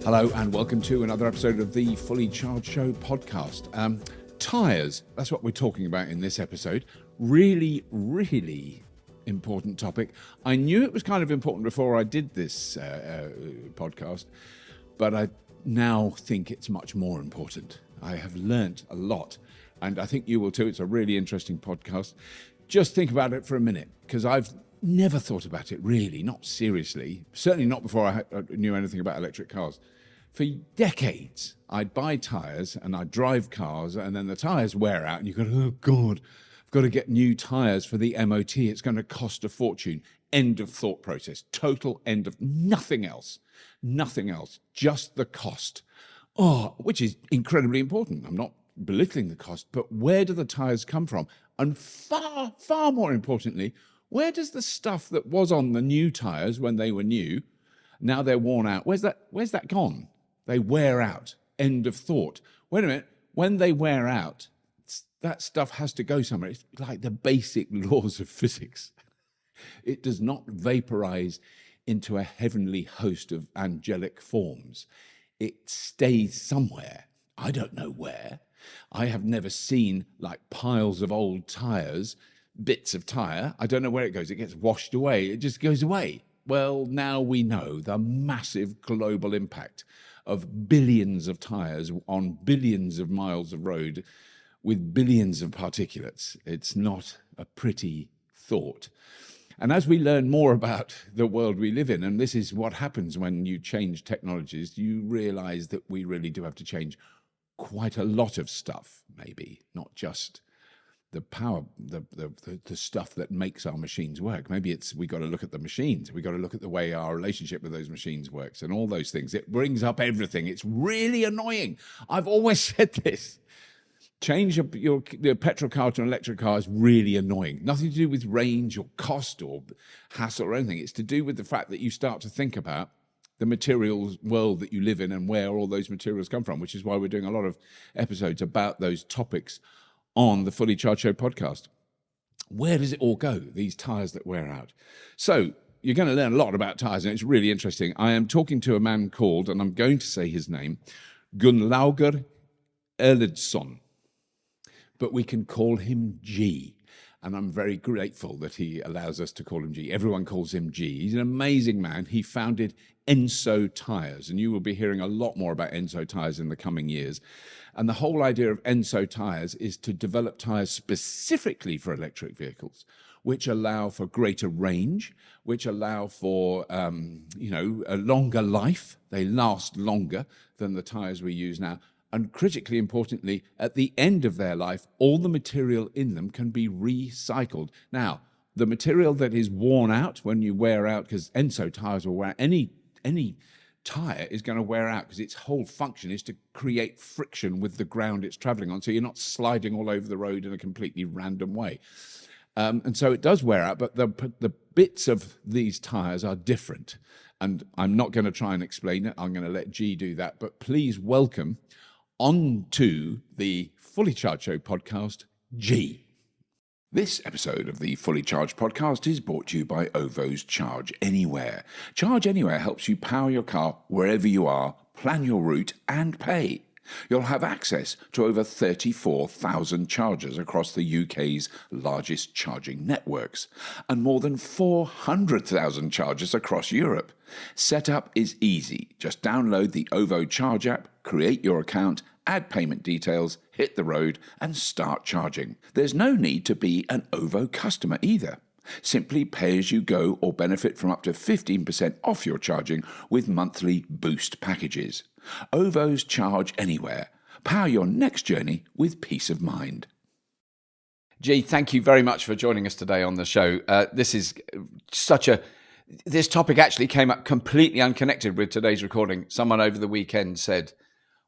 Hello and welcome to another episode of the Fully Charged Show podcast. Tyres, that's what we're talking about in this episode. Really, really important topic. I knew it was kind of important before I did this podcast, but I now think it's much more important. I have learnt a lot, and I think you will too. It's a really interesting podcast. Just think about it for a minute, because I've never thought about it really, not seriously, certainly not before I knew anything about electric cars. For decades, I'd buy tyres and I'd drive cars, and then the tyres wear out and you go, oh God, I've got to get new tyres for the MOT. It's going to cost a fortune. End of thought process. Total end of nothing else. Nothing else. Just the cost. Which is incredibly important. I'm not belittling the cost, but where do the tyres come from? And far, far more importantly, where does the stuff that was on the new tyres when they were new, now they're worn out, where's that gone? They wear out. End of thought. Wait a minute. When they wear out, that stuff has to go somewhere. It's like the basic laws of physics. It does not vaporize into a heavenly host of angelic forms. It stays somewhere. I don't know where. I have never seen like piles of old tyres, bits of tyre. I don't know where it goes. It gets washed away. It just goes away. Well, now we know the massive global impact of billions of tyres on billions of miles of road with billions of particulates. It's not a pretty thought. And as we learn more about the world we live in, and this is what happens when you change technologies, you realize that we really do have to change quite a lot of stuff, maybe, not just the power, the stuff that makes our machines work. Maybe we got to look at the machines. We got to look at the way our relationship with those machines works and all those things. It brings up everything. It's really annoying. I've always said this. Change your petrol car to an electric car is really annoying. Nothing to do with range or cost or hassle or anything. It's to do with the fact that you start to think about the materials world that you live in and where all those materials come from, which is why we're doing a lot of episodes about those topics on the Fully Charged Show podcast. Where does it all go, these tyres that wear out? So you're going to learn a lot about tyres, and it's really interesting. I am talking to a man called, and I'm going to say his name, Gunnlaugur Erlendsson, but we can call him G. And I'm very grateful that he allows us to call him G. Everyone calls him G. He's an amazing man. He founded ENSO Tyres, and you will be hearing a lot more about ENSO Tyres in the coming years. And the whole idea of ENSO Tyres is to develop tyres specifically for electric vehicles, which allow for greater range, which allow for a longer life. They last longer than the tyres we use now. And critically importantly, at the end of their life, all the material in them can be recycled. Now, the material that is worn out when you wear out, because ENSO tyres will wear out, any tyre is going to wear out because its whole function is to create friction with the ground it's traveling on, so you're not sliding all over the road in a completely random way. And so it does wear out, but the bits of these tyres are different. And I'm not going to try and explain it. I'm going to let G do that. But please welcome on to the Fully Charged Show podcast, G. This episode of the Fully Charged podcast is brought to you by OVO's Charge Anywhere. Charge Anywhere helps you power your car wherever you are, plan your route, and pay. You'll have access to over 34,000 chargers across the UK's largest charging networks, and more than 400,000 chargers across Europe. Setup is easy. Just download the OVO Charge app, create your account, add payment details, hit the road, and start charging. There's no need to be an OVO customer either. Simply pay as you go or benefit from up to 15% off your charging with monthly boost packages. OVO's Charge Anywhere. Power your next journey with peace of mind. G, thank you very much for joining us today on the show. This topic actually came up completely unconnected with today's recording. Someone over the weekend said,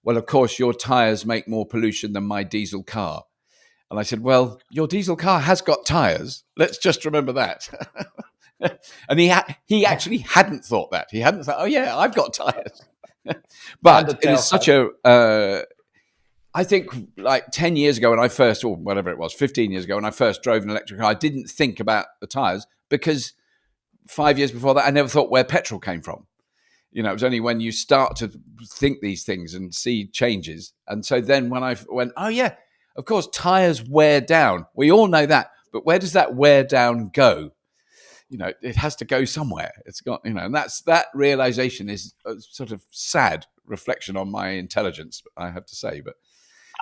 well, of course, your tyres make more pollution than my diesel car. And I said, well, your diesel car has got tyres. Let's just remember that. And he actually hadn't thought that. He hadn't thought, oh, yeah, I've got tyres. But it is such I think like 10 years ago when I first, or whatever it was, 15 years ago when I first drove an electric car, I didn't think about the tyres because 5 years before that, I never thought where petrol came from. You know, it was only when you start to think these things and see changes. And so then when I went, oh yeah, of course, tires wear down. We all know that. But where does that wear down go? You know, it has to go somewhere. It's got, you know, and that realization is a sort of sad reflection on my intelligence, I have to say. But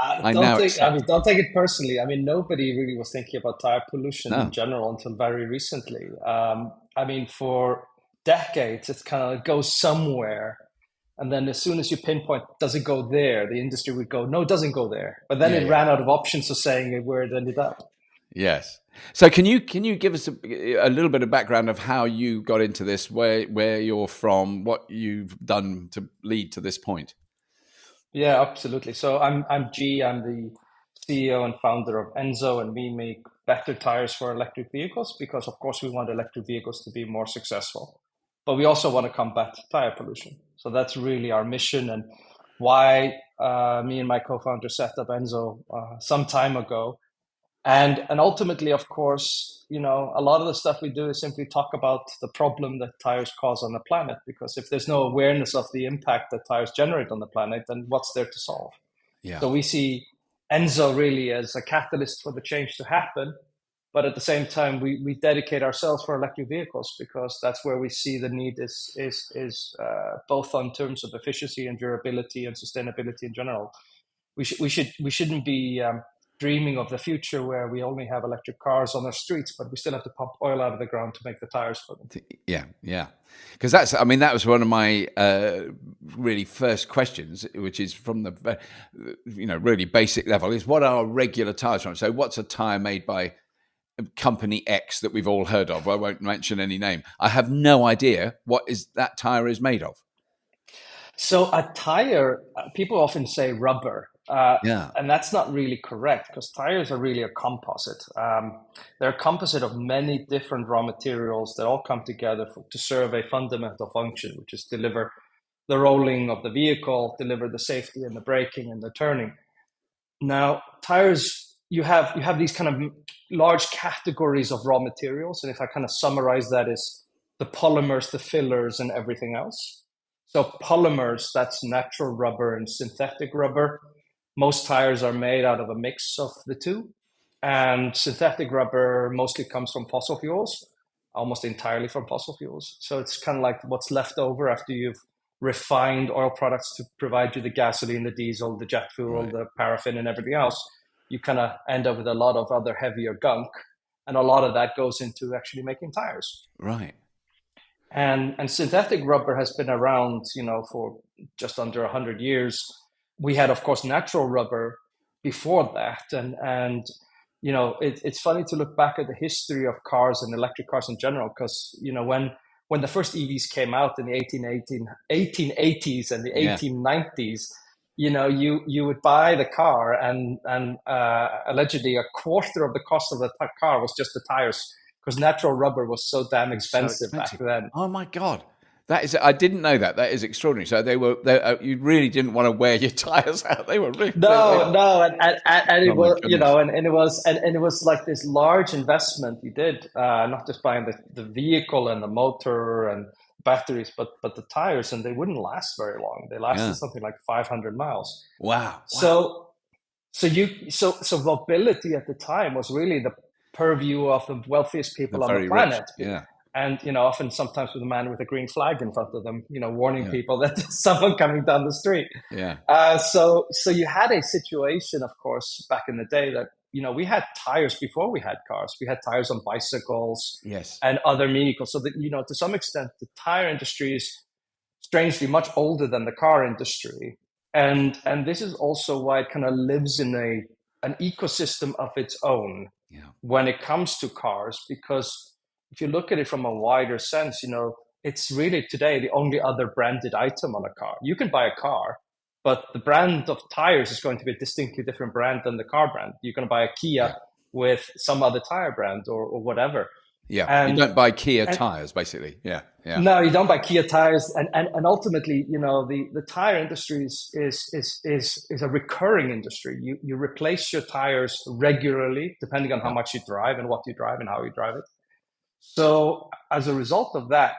I now accept. Don't take it personally. I mean, nobody really was thinking about tire pollution in No, general until very recently. I mean, for decades, it's kind of goes somewhere, and then as soon as you pinpoint, does it go there? The industry would go, no, it doesn't go there. But then yeah, it yeah. ran out of options of saying where it ended up. Yes. So can you give us a little bit of background of how you got into this, where you're from, what you've done to lead to this point? Yeah, absolutely. So I'm G. I'm the CEO and founder of ENSO, and we make better tires for electric vehicles because, of course, we want electric vehicles to be more successful, but we also want to combat tire pollution. So that's really our mission and why me and my co-founder set up ENSO some time ago. And ultimately, of course, a lot of the stuff we do is simply talk about the problem that tires cause on the planet. Because if there's no awareness of the impact that tires generate on the planet, then what's there to solve? Yeah. So we see Enzo really as a catalyst for the change to happen. But at the same time, we dedicate ourselves for electric vehicles because that's where we see the need is both on terms of efficiency and durability and sustainability in general. We shouldn't be dreaming of the future where we only have electric cars on our streets, but we still have to pump oil out of the ground to make the tires for them. Yeah, yeah. Because that was one of my really first questions, which is from the, really basic level, is what are regular tires from? So what's a tire made by company X that we've all heard of? I won't mention any name. I have no idea what that tire is made of. So a tire, people often say rubber, Yeah, and that's not really correct because tires are really a composite. They're a composite of many different raw materials that all come together to serve a fundamental function, which is deliver the rolling of the vehicle, deliver the safety and the braking and the turning. Now, tires, you have these kind of large categories of raw materials, and if I kind of summarize that as the polymers, the fillers, and everything else. So polymers, that's natural rubber and synthetic rubber. Most tires are made out of a mix of the two. And synthetic rubber mostly comes from fossil fuels, almost entirely from fossil fuels. So it's kind of like what's left over after you've refined oil products to provide you the gasoline, the diesel, the jet fuel, right, the paraffin, and everything else. You kind of end up with a lot of other heavier gunk. And a lot of that goes into actually making tires. right. And synthetic rubber has been around, for just under 100 years. We had, of course, natural rubber before that, it's funny to look back at the history of cars and electric cars in general, because when the first EVs came out in the 1880s and the Yeah. 1890s, you would buy the car and allegedly a quarter of the cost of the car was just the tires because natural rubber was so damn It's so expensive back expensive. then. Oh my God. I didn't know that. That is extraordinary. So you really didn't want to wear your tires out. They were really, No, no, and it oh my was, goodness. and it was like this large investment you did, not just buying the vehicle and the motor and batteries, but the tires, and they wouldn't last very long. They lasted Yeah. something like 500 miles. Wow. Wow. So, so mobility at the time was really the purview of the wealthiest The people on the very rich. planet. Yeah. And often sometimes with a man with a green flag in front of them, warning Yeah. people that there's someone coming down the street. Yeah. So you had a situation, of course, back in the day that we had tires before we had cars. We had tires on bicycles Yes. and other vehicles. So that to some extent, the tire industry is strangely much older than the car industry, and this is also why it kind of lives in an ecosystem of its own Yeah. when it comes to cars, because if you look at it from a wider sense, it's really today the only other branded item on a car. You can buy a car, but the brand of tires is going to be a distinctly different brand than the car brand. You're going to buy a Kia Yeah. with some other tire brand or whatever. Yeah. You And, don't buy Kia and tires, basically. Yeah. Yeah. no, you don't buy Kia tires, and ultimately, the tire industry is a recurring industry. You replace your tires regularly, depending on how Yeah. much you drive and what you drive and how you drive it. So as a result of that,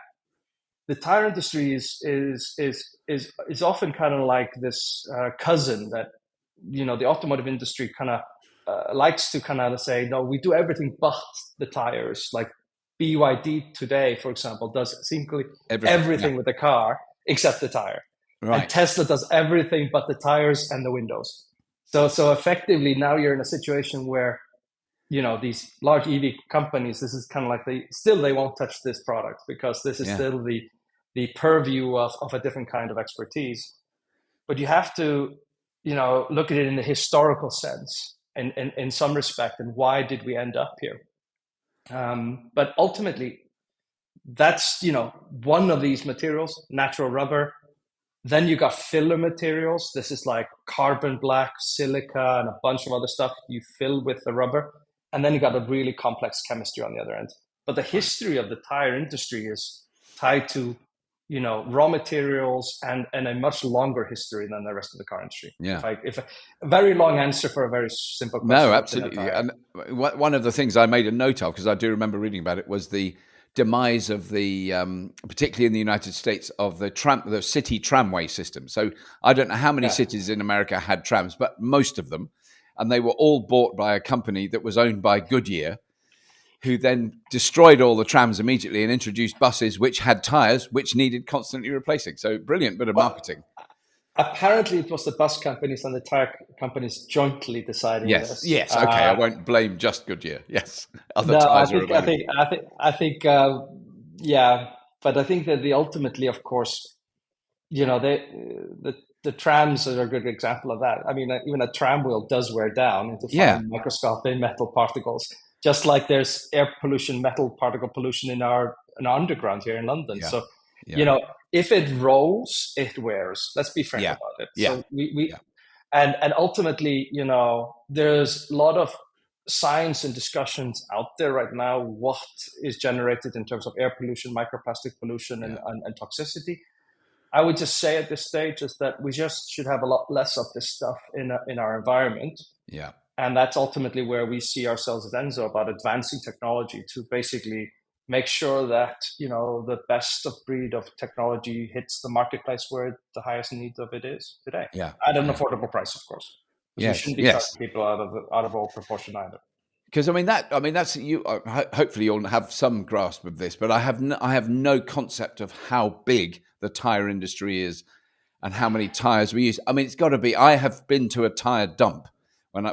the tire industry is often kind of like this cousin that, the automotive industry kind of likes to kind of say, no, we do everything but the tires. Like BYD today, for example, does simply everything with the car except the tire. Right. And Tesla does everything but the tires and the windows. So effectively now you're in a situation where, these large EV companies, this is kind of like they won't touch this product because this is still the purview of a different kind of expertise. But you have to, look at it in the historical sense and in some respect, and why did we end up here? But ultimately, that's, one of these materials, natural rubber. Then you got filler materials. This is like carbon black, silica, and a bunch of other stuff you fill with the rubber. And then you got a really complex chemistry on the other end. But the history of the tire industry is tied to, raw materials and a much longer history than the rest of the car industry. Yeah. If a very long answer for a very simple question. No, absolutely. And one of the things I made a note of, because I do remember reading about it, was the demise of the, particularly in the United States, of the city tramway system. So I don't know how many cities in America had trams, but most of them. And they were all bought by a company that was owned by Goodyear, who then destroyed all the trams immediately and introduced buses which had tires which needed constantly replacing. So brilliant bit of marketing. Apparently, it was the bus companies and the tire companies jointly deciding this. Yes. Okay, I won't blame just Goodyear. Yes, other tires are available. I think, but I think that ultimately, of course, the trams are a good example of that. I mean, even a tram wheel does wear down into fine microscopic metal particles, just like there's air pollution, metal particle pollution in our underground here in London. So, if it rolls, it wears. Let's be frank about it. So and ultimately, there's a lot of science and discussions out there right now. What is generated in terms of air pollution, microplastic pollution, and toxicity. I would just say at this stage is that we just should have a lot less of this stuff in our environment. Yeah. And that's ultimately where we see ourselves at ENSO, about advancing technology to basically make sure that, the best of breed of technology hits the marketplace where the highest need of it is today. Yeah. At an affordable price, of course. Yes. We shouldn't be charging people out of all proportion either. Because that's you. Hopefully, you'll have some grasp of this, but I have no concept of how big the tire industry is and how many tires we use. I mean, it's got to be. I have been to a tire dump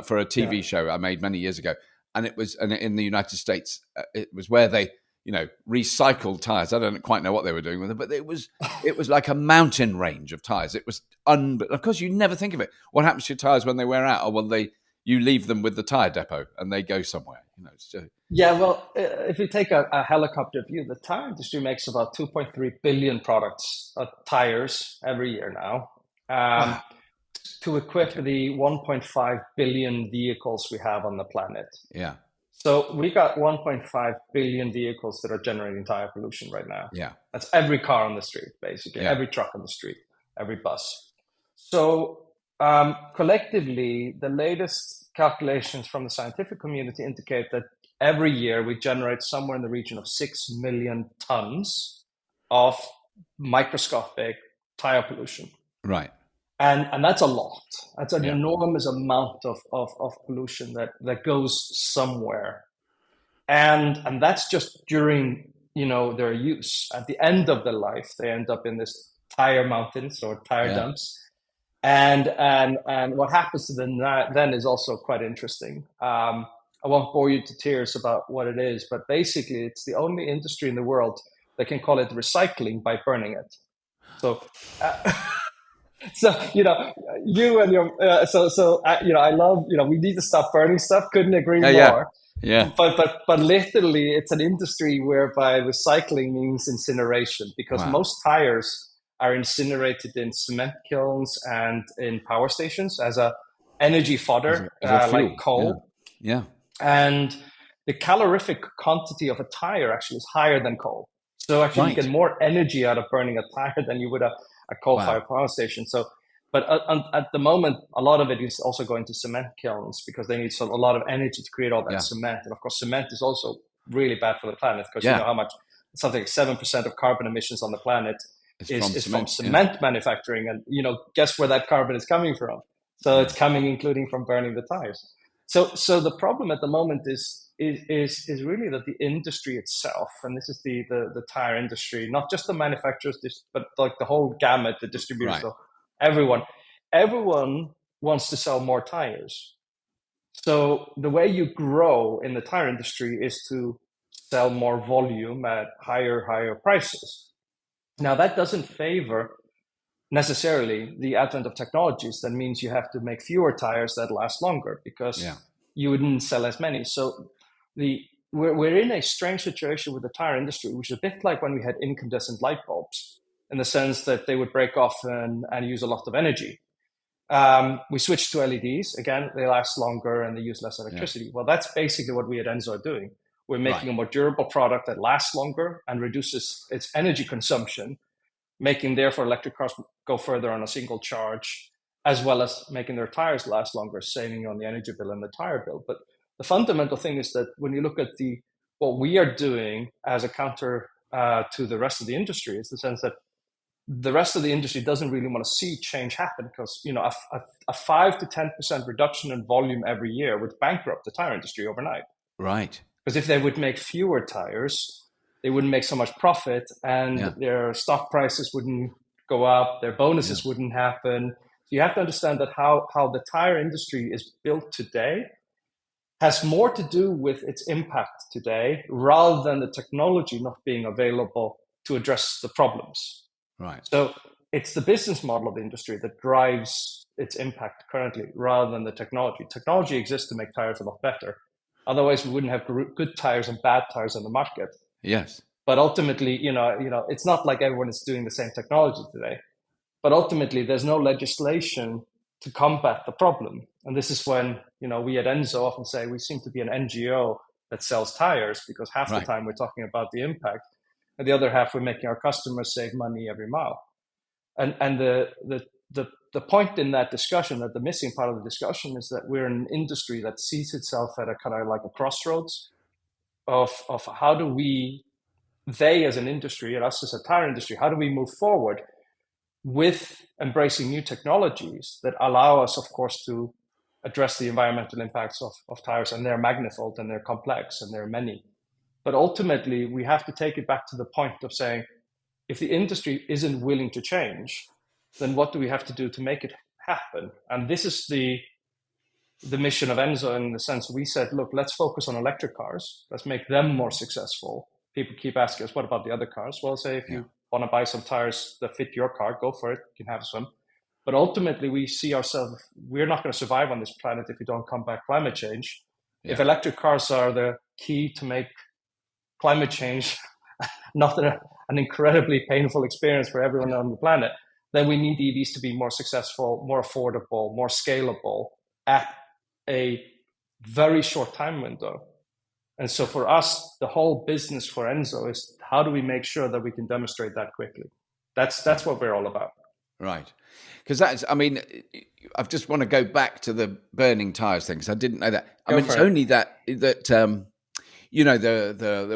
for a TV show I made many years ago, and it was in the United States. It was where they recycled tires. I don't quite know what they were doing with it, but it was like a mountain range of tires. It was of course, you never think of it. What happens to your tires when they wear out? Or well, you leave them with the tire depot and they go somewhere. Well, if you take a helicopter view, the tire industry makes about 2.3 billion tires every year now, to equip the 1.5 billion vehicles we have on the planet. Yeah. So we got 1.5 billion vehicles that are generating tire pollution right now. Yeah. That's every car on the street, basically, every truck on the street, every bus. So collectively, the latest calculations from the scientific community indicate that every year we generate somewhere in the region of 6 million tons of microscopic tire pollution. Right. And that's a lot. That's an enormous amount of pollution that goes somewhere. And that's just during, their use. At the end of their life, they end up in this tire mountains or tire dumps. And what happens to them then is also quite interesting. I won't bore you to tears about what it is, but basically it's the only industry in the world that can call it recycling by burning it. So, you and your, I love, we need to stop burning stuff. Couldn't agree more. Yeah. But literally it's an industry whereby recycling means incineration, because most tires are incinerated in cement kilns and in power stations as a energy fodder, as a like coal. Yeah. And the calorific quantity of a tire actually is higher than coal. So actually you get more energy out of burning a tire than you would a coal-fired power station. So, but at the moment, a lot of it is also going to cement kilns because they need a lot of energy to create all that cement. And of course, cement is also really bad for the planet because you know how much something like 7% of carbon emissions on the planet is from cement manufacturing. And, guess where that carbon is coming from? So it's coming, including from burning the tires. So the problem at the moment is really that the industry itself, and this is the tire industry, not just the manufacturers, but like the whole gamut, the distributors, so everyone wants to sell more tires. So the way you grow in the tire industry is to sell more volume at higher prices. Now that doesn't favor necessarily the advent of technologies. That means you have to make fewer tires that last longer because you wouldn't sell as many. So we're in a strange situation with the tire industry, which is a bit like when we had incandescent light bulbs, in the sense that they would break off and use a lot of energy. We switched to LEDs. Again, they last longer and they use less electricity. Well, that's basically what we at ENSO are doing. We're making a more durable product that lasts longer and reduces its energy consumption, making therefore electric cars go further on a single charge, as well as making their tires last longer, saving on the energy bill and the tire bill. But the fundamental thing is that when you look at what we are doing as a counter to the rest of the industry, is the sense that the rest of the industry doesn't really want to see change happen, because a 5 to 10% reduction in volume every year would bankrupt the tire industry overnight. Right. Because if they would make fewer tires, they wouldn't make so much profit, and their stock prices wouldn't go up, their bonuses wouldn't happen. So you have to understand that how the tire industry is built today has more to do with its impact today rather than the technology not being available to address the problems. Right. So it's the business model of the industry that drives its impact currently rather than the technology. Technology exists to make tires a lot better. Otherwise, we wouldn't have good tires and bad tires on the market. Yes. But ultimately, it's not like everyone is doing the same technology today. But ultimately, there's no legislation to combat the problem. And this is when, we at ENSO often say we seem to be an NGO that sells tires, because half the time we're talking about the impact, and the other half we're making our customers save money every mile. And the point in that discussion, that the missing part of the discussion, is that we're an industry that sees itself at a kind of like a crossroads of how do they as an industry and us as a tire industry, how do we move forward with embracing new technologies that allow us, of course, to address the environmental impacts of tires, and they're manifold and they're complex and they're many. But ultimately, we have to take it back to the point of saying, if the industry isn't willing to change, then what do we have to do to make it happen? And this is the mission of ENSO, in the sense we said, look, let's focus on electric cars. Let's make them more successful. People keep asking us, what about the other cars? Well, say if you want to buy some tires that fit your car, go for it. You can have some. But ultimately, we see ourselves, we're not going to survive on this planet if we don't combat climate change. Yeah. If electric cars are the key to make climate change not an incredibly painful experience for everyone on the planet, then we need EVs to be more successful, more affordable, more scalable at a very short time window. And so for us, the whole business for ENSO is, how do we make sure that we can demonstrate that quickly? That's what we're all about. Right. Because I just want to go back to the burning tires thing, because I didn't know that. It's only that there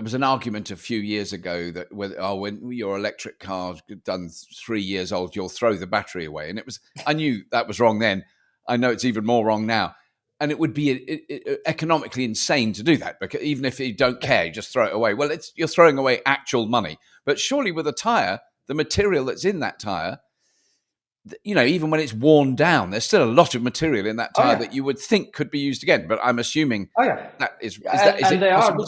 was an argument a few years ago that when your electric car's done 3 years old, you'll throw the battery away. And I knew that was wrong then. I know it's even more wrong now. And it would be economically insane to do that, because even if you don't care, you just throw it away. Well, you're throwing away actual money. But surely with a tire, the material that's in that tire, even when it's worn down, there's still a lot of material in that tire that you would think could be used again. But I'm assuming that is it possible?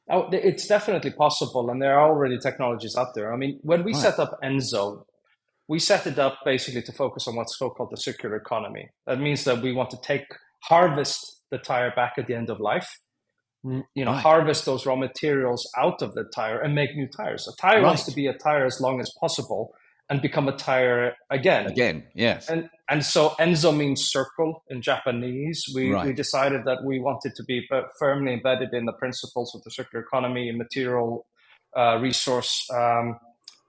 It's definitely possible, and there are already technologies out there. When we set up ENSO, we set it up basically to focus on what's so-called the circular economy. That means that we want to harvest the tire back at the end of life, harvest those raw materials out of the tire and make new tires. A tire wants to be a tire as long as possible and become a tire again. Again, yes. And so ENSO means circle in Japanese. We decided that we wanted to be firmly embedded in the principles of the circular economy and material resource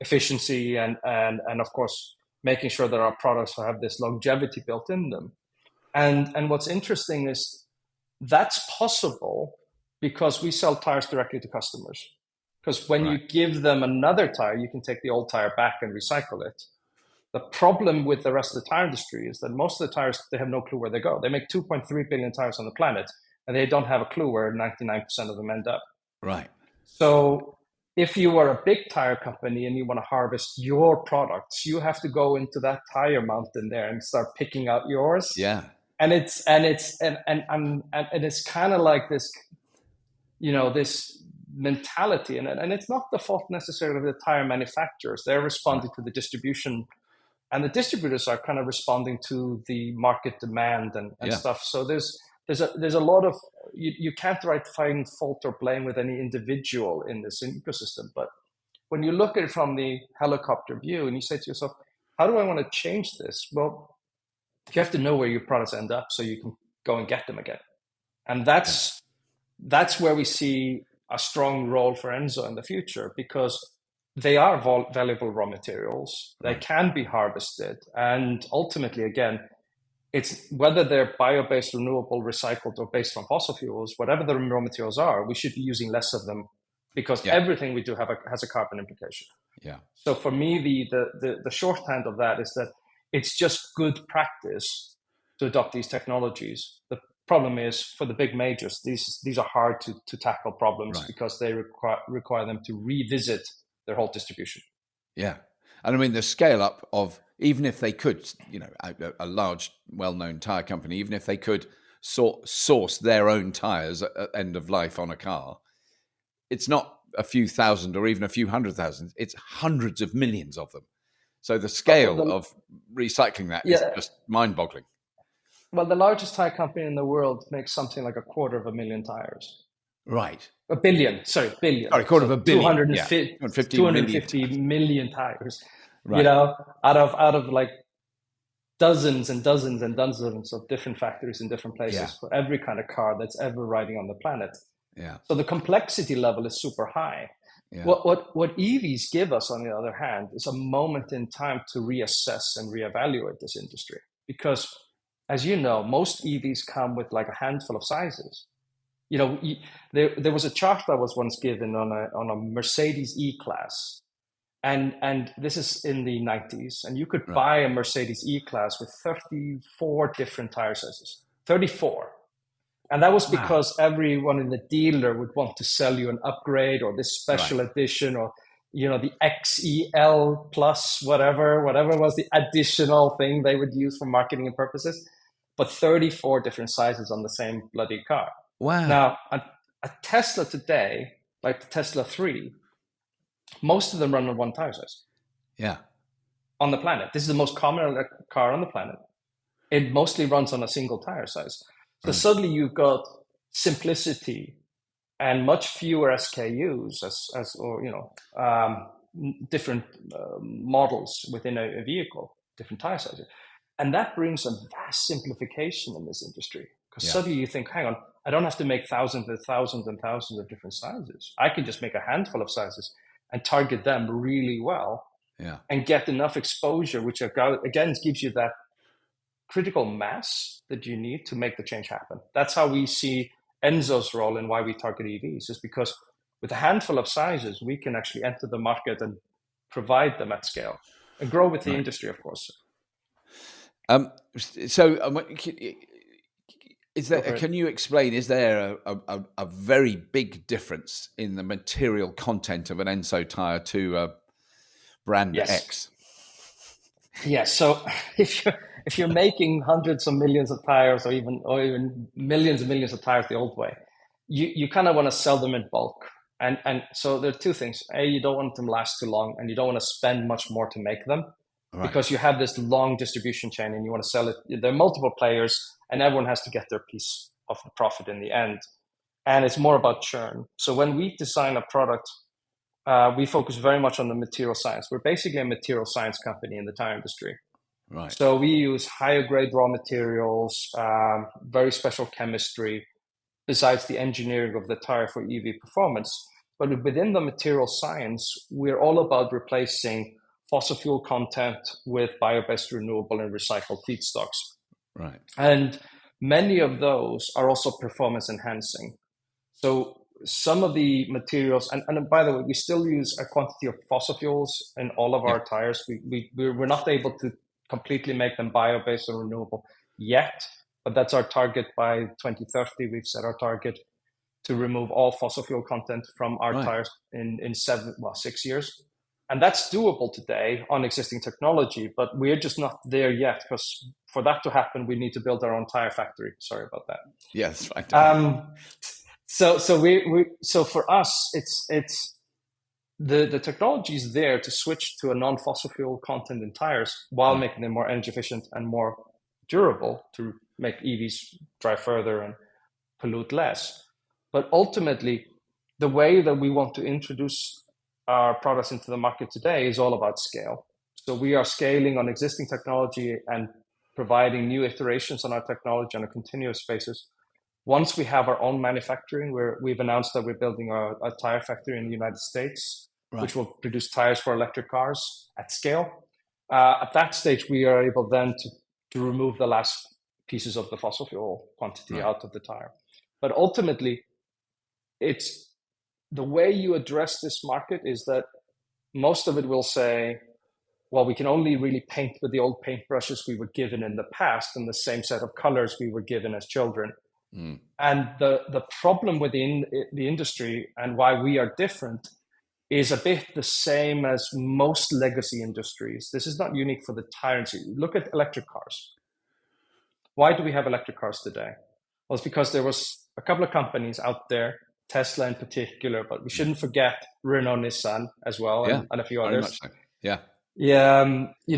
efficiency, and of course making sure that our products have this longevity built in them. And what's interesting is that's possible because we sell tires directly to customers. Because when you give them another tire, you can take the old tire back and recycle it. The problem with the rest of the tire industry is that most of the tires, they have no clue where they go. They make 2.3 billion tires on the planet, and they don't have a clue where 99% of them end up. Right. So if you are a big tire company and you want to harvest your products, you have to go into that tire mountain there and start picking out yours. Yeah. And it's kind of like this, this mentality, and it's not the fault necessarily of the tire manufacturers. They're responding to the distribution, and the distributors are kind of responding to the market demand and stuff. So there's a lot of you can't find fault or blame with any individual in this ecosystem. But when you look at it from the helicopter view and you say to yourself, how do I want to change this? Well, you have to know where your products end up so you can go and get them again. And that's where we see a strong role for ENSO in the future, because they are valuable raw materials. They can be harvested. And ultimately, again, it's whether they're bio-based, renewable, recycled, or based on fossil fuels, whatever the raw materials are, we should be using less of them, because everything we do has a carbon implication. Yeah. So for me, the shorthand of that is that it's just good practice to adopt these technologies. The problem is, for the big majors, these are hard to tackle problems because they require them to revisit their whole distribution. Yeah. And I mean, the scale up of, even if they could, a large, well-known tire company, even if they could source their own tires at end of life on a car, it's not a few thousand or even a few 100,000, it's hundreds of millions of them. So the scale of recycling that is just mind-boggling. Well, the largest tire company in the world makes something like 250,000 tires. Right. A billion, sorry, billion. Sorry, quarter of a billion. 250 million tires. Right. Out of like dozens and dozens and dozens of different factories in different places for every kind of car that's ever riding on the planet. Yeah. So the complexity level is super high. Yeah. What EVs give us, on the other hand, is a moment in time to reassess and reevaluate this industry. Because, as you know, most EVs come with like a handful of sizes. There was a chart that was once given on a Mercedes E-Class, and this is in the 90s, and you could buy a Mercedes E-Class with 34 different tire sizes, 34. And that was because everyone in the dealer would want to sell you an upgrade or this special edition, or the XEL plus whatever was the additional thing they would use for marketing purposes. But 34 different sizes on the same bloody car. Wow. Now, a Tesla today, like the Tesla 3, most of them run on one tire size. Yeah. On the planet. This is the most common car on the planet. It mostly runs on a single tire size. So suddenly you've got simplicity and much fewer SKUs different models within a vehicle, different tire sizes. And that brings a vast simplification in this industry, because suddenly you think, hang on, I don't have to make thousands and thousands and thousands of different sizes. I can just make a handful of sizes and target them really well and get enough exposure, which again gives you that critical mass that you need to make the change happen. That's how we see ENSO's role and why we target EVs, is because with a handful of sizes, we can actually enter the market and provide them at scale and grow with the industry, of course. Can you explain, is there a very big difference in the material content of an ENSO tire to a brand X? Yes. So if you're making hundreds of millions of tires, or even millions and millions of tires the old way, you kind of want to sell them in bulk. And so there are two things. A, you don't want them to last too long, and you don't want to spend much more to make them. Because you have this long distribution chain and you want to sell it. There are multiple players and everyone has to get their piece of the profit in the end. And it's more about churn. So when we design a product, we focus very much on the material science. We're basically a material science company in the tire industry. Right. So we use higher grade raw materials, very special chemistry, besides the engineering of the tire for EV performance. But within the material science, we're all about replacing fossil fuel content with bio-based, renewable, and recycled feedstocks. Right. And many of those are also performance enhancing. So some of the materials, and by the way, we still use a quantity of fossil fuels in all of Yeah. our tires. We're not able to completely make them bio-based or renewable yet, but that's our target by 2030. We've set our target to remove all fossil fuel content from our Right. tires in 6 years. And that's doable today on existing technology, but we're just not there yet, because for that to happen, we need to build our own tire factory. Sorry about that. Yes, right. So for us, it's the technology is there to switch to a non-fossil fuel content in tires while making them more energy efficient and more durable to make EVs drive further and pollute less. But ultimately, the way that we want to introduce our products into the market today is all about scale. So we are scaling on existing technology and providing new iterations on our technology on a continuous basis. Once we have our own manufacturing, we've announced that we're building a tire factory in the United States, which will produce tires for electric cars at scale. At that stage, we are able then to remove the last pieces of the fossil fuel quantity out of the tire. But ultimately, it's the way you address this market is that most of it will say, well, we can only really paint with the old paintbrushes we were given in the past and the same set of colors we were given as children. And the problem within the industry and why we are different is a bit the same as most legacy industries. This is not unique for the tire industry. Look at electric cars. Why do we have electric cars today? Well, it's because there was a couple of companies out there, Tesla in particular, but we shouldn't forget Renault, Nissan as well, and a few others. Much so. Yeah. Yeah,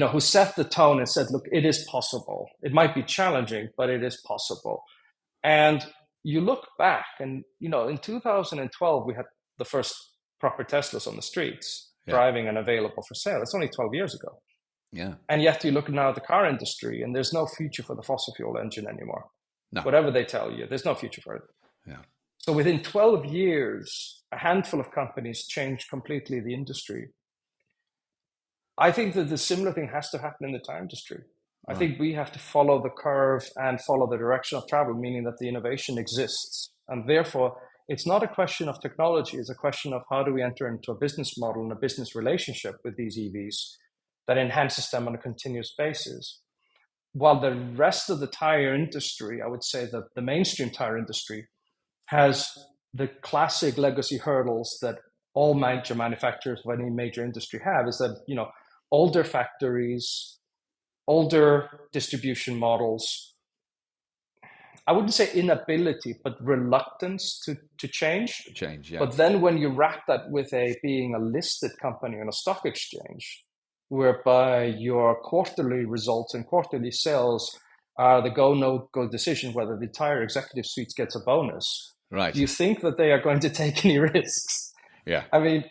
who set the tone and said, look, it is possible. It might be challenging, but it is possible. And you look back and, in 2012, we had the first proper Teslas on the streets, driving and available for sale. It's only 12 years ago. Yeah. And yet you look now at the car industry and there's no future for the fossil fuel engine anymore. No. Whatever they tell you, there's no future for it. Yeah. So within 12 years, a handful of companies changed completely the industry. I think that the similar thing has to happen in the tire industry. I think we have to follow the curve and follow the direction of travel, meaning that the innovation exists. And therefore, it's not a question of technology. It's a question of how do we enter into a business model and a business relationship with these EVs that enhances them on a continuous basis. While the rest of the tire industry, I would say that the mainstream tire industry has the classic legacy hurdles that all major manufacturers of any major industry have, is that, older factories, older distribution models, I wouldn't say inability, but reluctance to change. Yeah. But then when you wrap that with being a listed company on a stock exchange, whereby your quarterly results and quarterly sales are the go, no go decision, whether the entire executive suite gets a bonus. Right. Do you think that they are going to take any risks? Yeah. I mean,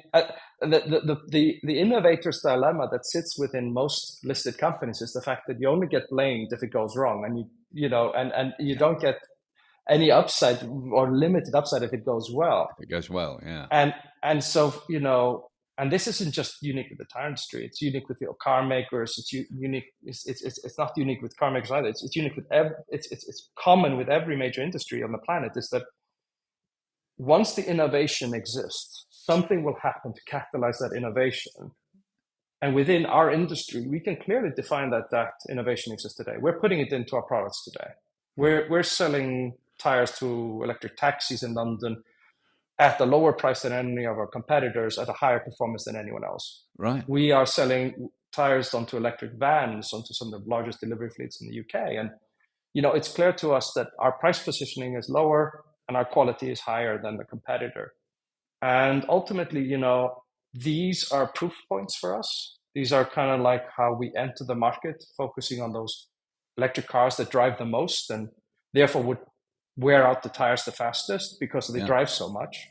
the innovator's dilemma that sits within most listed companies is the fact that you only get blamed if it goes wrong, and you don't get any upside or limited upside if it goes well. If it goes well, yeah. And so and this isn't just unique with the tire industry. It's unique with the car makers. It's unique. It's not unique with car makers either. It's unique with it's common with every major industry on the planet. Is that once the innovation exists, something will happen to capitalize that innovation. And within our industry, we can clearly define that innovation exists today. We're putting it into our products today. We're selling tires to electric taxis in London at a lower price than any of our competitors, at a higher performance than anyone else. Right. We are selling tires onto electric vans, onto some of the largest delivery fleets in the UK. And, it's clear to us that our price positioning is lower and our quality is higher than the competitor. And ultimately, these are proof points for us. These are kind of like how we enter the market, focusing on those electric cars that drive the most and therefore would wear out the tires the fastest because they drive so much.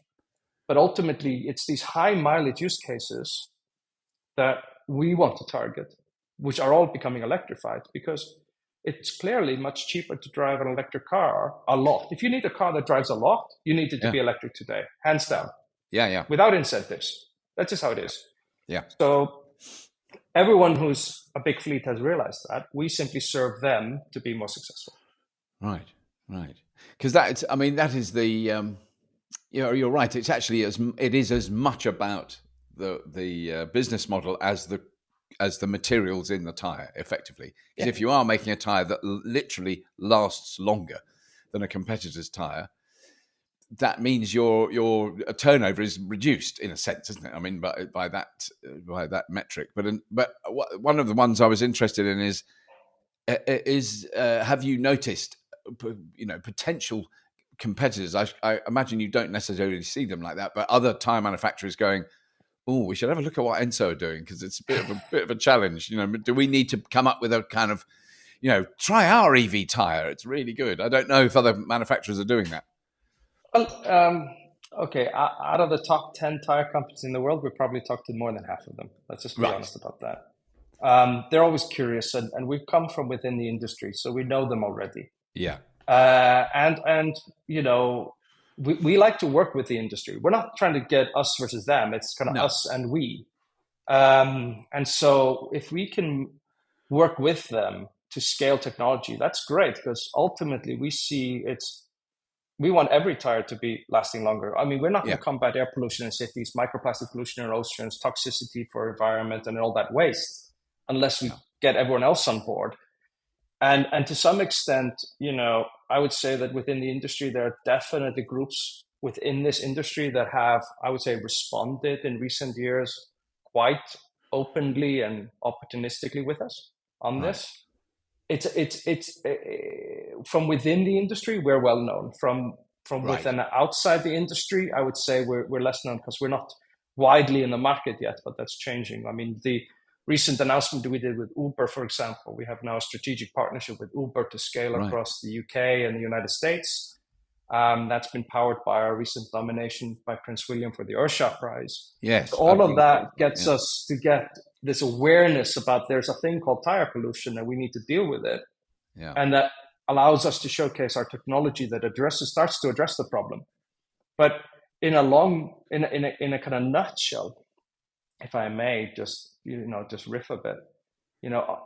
But ultimately, it's these high mileage use cases that we want to target, which are all becoming electrified, because it's clearly much cheaper to drive an electric car a lot. If you need a car that drives a lot, you need it to be electric today, hands down. Yeah. Without incentives. That's just how it is. Yeah. So everyone who's a big fleet has realized that. We simply serve them to be more successful. Right. Because that is the You're right. It's actually it is as much about the business model as the materials in the tire, effectively. Because if you are making a tire that literally lasts longer than a competitor's tire, that means your turnover is reduced in a sense, isn't it? I mean, by that metric. But one of the ones I was interested in is have you noticed, potential competitors? I imagine you don't necessarily see them like that, but other tire manufacturers going, oh, we should have a look at what Enso are doing, because it's a bit of a challenge. Do we need to come up with a kind of, try our EV tire? It's really good. I don't know if other manufacturers are doing that. Well, okay. Out of the top 10 tire companies in the world, we probably talked to more than half of them. Let's just be honest about that. They're always curious, and we've come from within the industry, so we know them already. Yeah. And we like to work with the industry. We're not trying to get us versus them. It's kind of us and we. And so if we can work with them to scale technology, that's great, because ultimately we want every tire to be lasting longer. I mean, we're not going to combat air pollution in cities, microplastic pollution in oceans, toxicity for environment, and all that waste unless we get everyone else on board. And to some extent, I would say that within the industry, there are definitely groups within this industry that have, I would say, responded in recent years quite openly and opportunistically with us on this. It's from within the industry, we're well known. From within outside the industry, I would say we're less known, because we're not widely in the market yet, but that's changing. I mean, the recent announcement we did with Uber, for example, we have now a strategic partnership with Uber to scale across the UK and the United States. That's been powered by our recent nomination by Prince William for the Earthshot Prize. Yes. So all of that gets us to get this awareness about there's a thing called tire pollution and we need to deal with it. Yeah. And that allows us to showcase our technology that starts to address the problem. But in a kind of nutshell, if I may just riff a bit,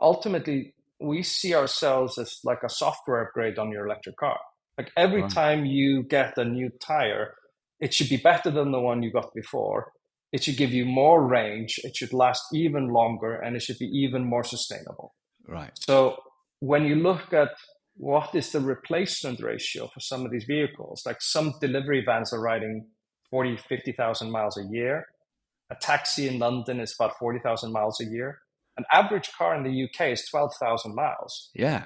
ultimately we see ourselves as like a software upgrade on your electric car. Like every time you get a new tire, it should be better than the one you got before. It should give you more range. It should last even longer, and it should be even more sustainable. Right. So when you look at what is the replacement ratio for some of these vehicles, like some delivery vans are riding 40, 50,000 miles a year. A taxi in London is about 40,000 miles a year. An average car in the UK is 12,000 miles. Yeah,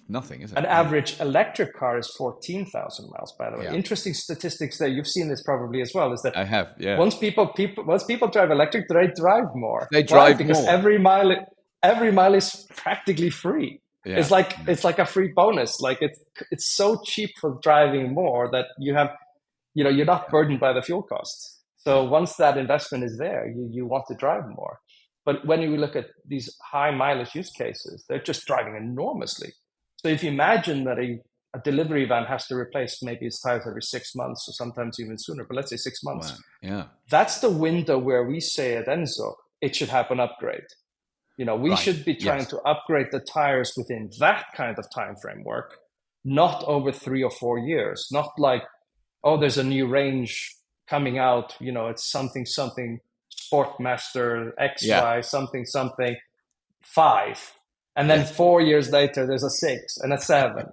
nothing, is it? An average electric car is 14,000 miles, by the way. Yeah. Interesting statistics there. You've seen this probably as well. Is that I have, yeah. Once people drive electric, they drive more. They drive because more. every mile is practically free. Yeah. It's like a free bonus. Like it's so cheap for driving more that you're not burdened by the fuel costs. So once that investment is there, you want to drive more. But when you look at these high mileage use cases, they're just driving enormously. So if you imagine that a delivery van has to replace maybe its tires every 6 months or sometimes even sooner, but let's say 6 months. Wow. Yeah. That's the window where we say at ENSO, it should have an upgrade. We should be trying to upgrade the tires within that kind of time framework, not over 3 or 4 years, not like, there's a new range coming out, it's something Sportmaster XY something 5, and then 4 years later there's a 6 and a 7.